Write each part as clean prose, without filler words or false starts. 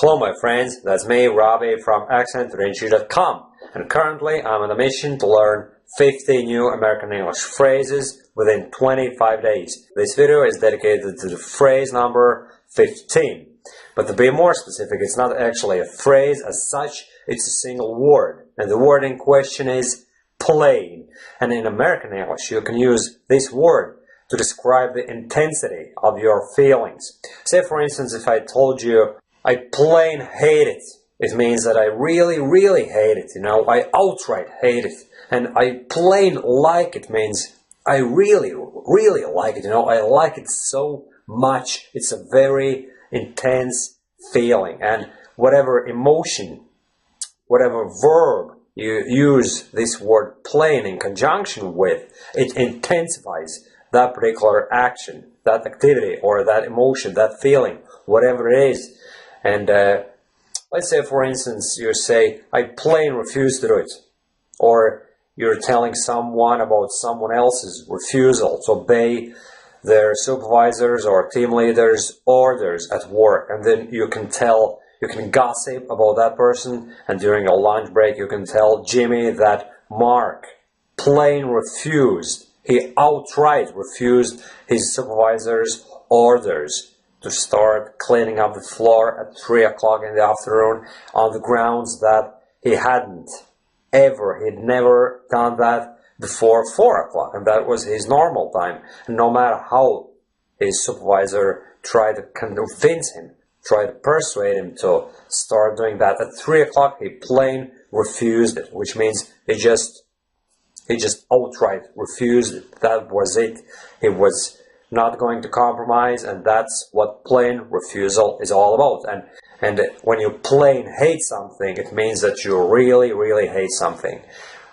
Hello my friends, that's me, Robbie from AccentRenchu.com, and currently I'm on a mission to learn 50 new American English phrases within 25 days. This video is dedicated to the phrase number 15. But to be more specific, it's not actually a phrase as such, it's a single word. And the word in question is plain. And in American English, you can use this word to describe the intensity of your feelings. Say for instance, if I told you, I plain hate it. It means that I really, really hate it, I outright hate it. And I plain like it means I really, really like it, I like it so much. It's a very intense feeling. And whatever emotion, whatever verb you use this word plain in conjunction with, it intensifies that particular action, that activity, or that emotion, that feeling, whatever it is. And let's say, for instance, you say, I plain refuse to do it. Or you're telling someone about someone else's refusal to obey their supervisors or team leaders' orders at work. And then you can gossip about that person. And during a lunch break, you can tell Jimmy that Mark plain refused. He outright refused his supervisor's orders to start cleaning up the floor at 3 o'clock in the afternoon on the grounds that he'd never done that before 4 o'clock, and that was his normal time. And no matter how his supervisor tried to convince him, tried to persuade him to start doing that at 3 o'clock, he plain refused it, which means he just outright refused it. That was it. He was not going to compromise, and that's what plain refusal is all about. And when you plain hate something, it means that you really, really hate something.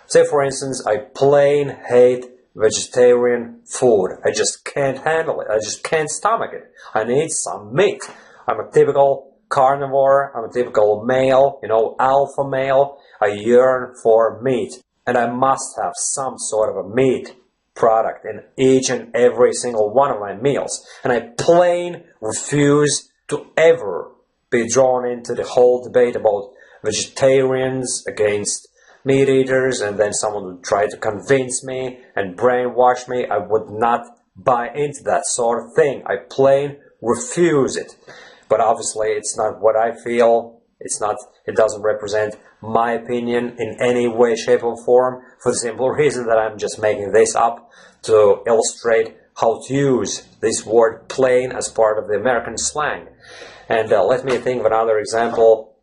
Say for instance, I plain hate vegetarian food. I just can't handle it. I just can't stomach it. I need some meat. I'm a typical carnivore. I'm a typical male, alpha male. I yearn for meat. And I must have some sort of a meat product in each and every single one of my meals. And I plain refuse to ever be drawn into the whole debate about vegetarians against meat eaters, and then someone would try to convince me and brainwash me. I would not buy into that sort of thing. I plain refuse it. But obviously it's not what I feel. It doesn't represent my opinion in any way, shape, or form, for the simple reason that I'm just making this up to illustrate how to use this word plain as part of the American slang. And let me think of another example.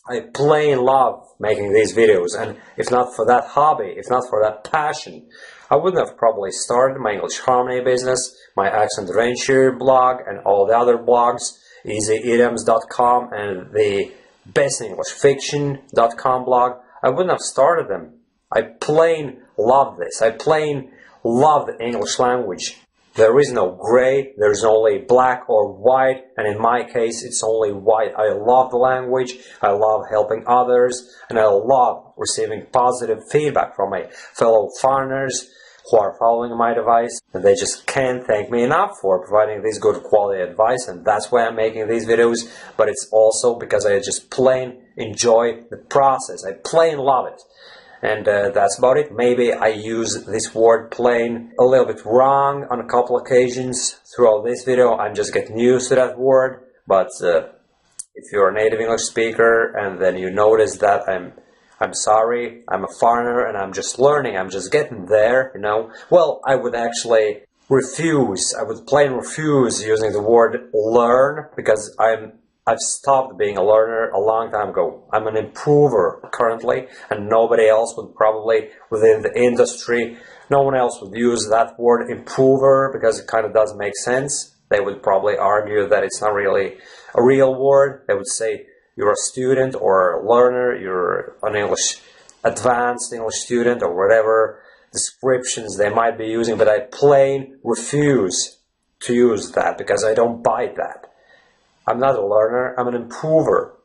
I plain love making these videos, and if not for that hobby, if not for that passion, I wouldn't have probably started my English Harmony business, my Accent Renchu blog, and all the other blogs, easyidioms.com and the bestenglishfiction.com blog. I wouldn't have started them. I plain love this. I plain love the English language. There is no gray, there's only black or white, and in my case it's only white. I love the language, I love helping others, and I love receiving positive feedback from my fellow foreigners who are following my advice, and they just can't thank me enough for providing this good quality advice, and that's why I'm making these videos. But it's also because I just plain enjoy the process. I plain love it. And that's about it. Maybe I use this word plain a little bit wrong on a couple occasions throughout this video. I'm just getting used to that word. But if you're a native English speaker and then you notice that I'm sorry, I'm a foreigner and I'm just learning, I'm just getting there, well, I would actually refuse. I would plain refuse using the word learn, because I've stopped being a learner a long time ago. I'm an improver currently, and nobody else would probably, within the industry, no one else would use that word improver because it kind of doesn't make sense. They would probably argue that it's not really a real word. They would say you're a student or a learner, you're an advanced English student, or whatever descriptions they might be using, but I plain refuse to use that because I don't buy that. I'm not a learner, I'm an improver.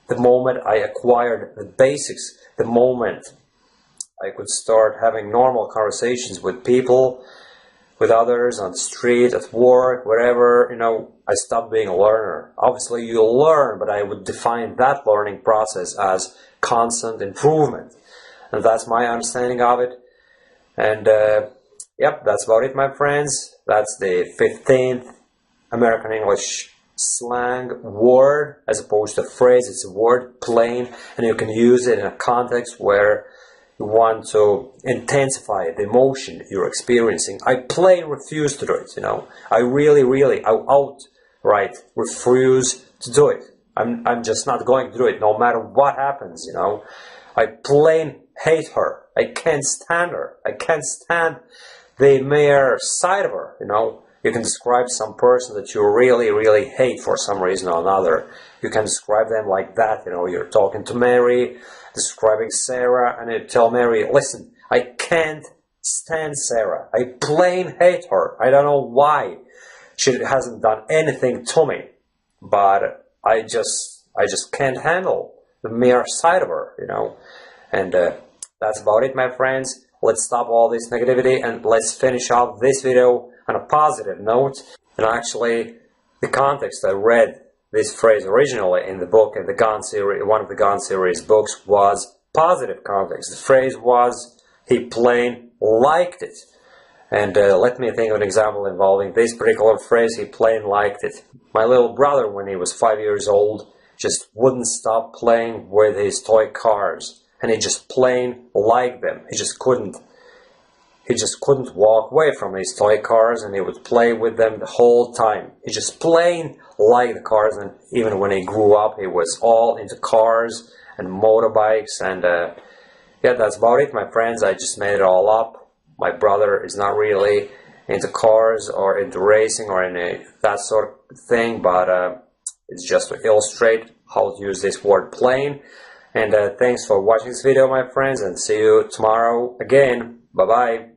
The moment I acquired the basics, the moment I could start having normal conversations with people, with others on the street, at work, wherever, I stopped being a learner. Obviously, you learn, but I would define that learning process as constant improvement. And that's my understanding of it. And, yep, that's about it, my friends. That's the 15th American English slang word, as opposed to phrase. It's a word, plain, and you can use it in a context where you want to intensify the emotion you're experiencing. I plain refuse to do it, I really, I outright refuse to do it. I'm just not going to do it, no matter what happens, I plain hate her. I can't stand her. I can't stand the mere sight of her, You can describe some person that you really hate for some reason or another. You can describe them like that, You're talking to Mary, describing Sarah, and you tell Mary, listen, I can't stand Sarah. I plain hate her. I don't know why. She hasn't done anything to me, but I just can't handle the mere sight of her, And that's about it, my friends. Let's stop all this negativity and let's finish off this video on a positive note. And actually, the context I read this phrase originally in the book, in the Gone series, one of the Gone series books, was positive context. The phrase was, he plain liked it. And let me think of an example involving this particular phrase, he plain liked it. My little brother, when he was 5 years old, just wouldn't stop playing with his toy cars. And he just plain liked them. He just couldn't walk away from his toy cars, and he would play with them the whole time. He just plain liked the cars, and even when he grew up, he was all into cars and motorbikes. And yeah, that's about it, my friends. I just made it all up. My brother is not really into cars or into racing or any that sort of thing, but it's just to illustrate how to use this word plain. And thanks for watching this video, my friends, and see you tomorrow again. Bye-bye.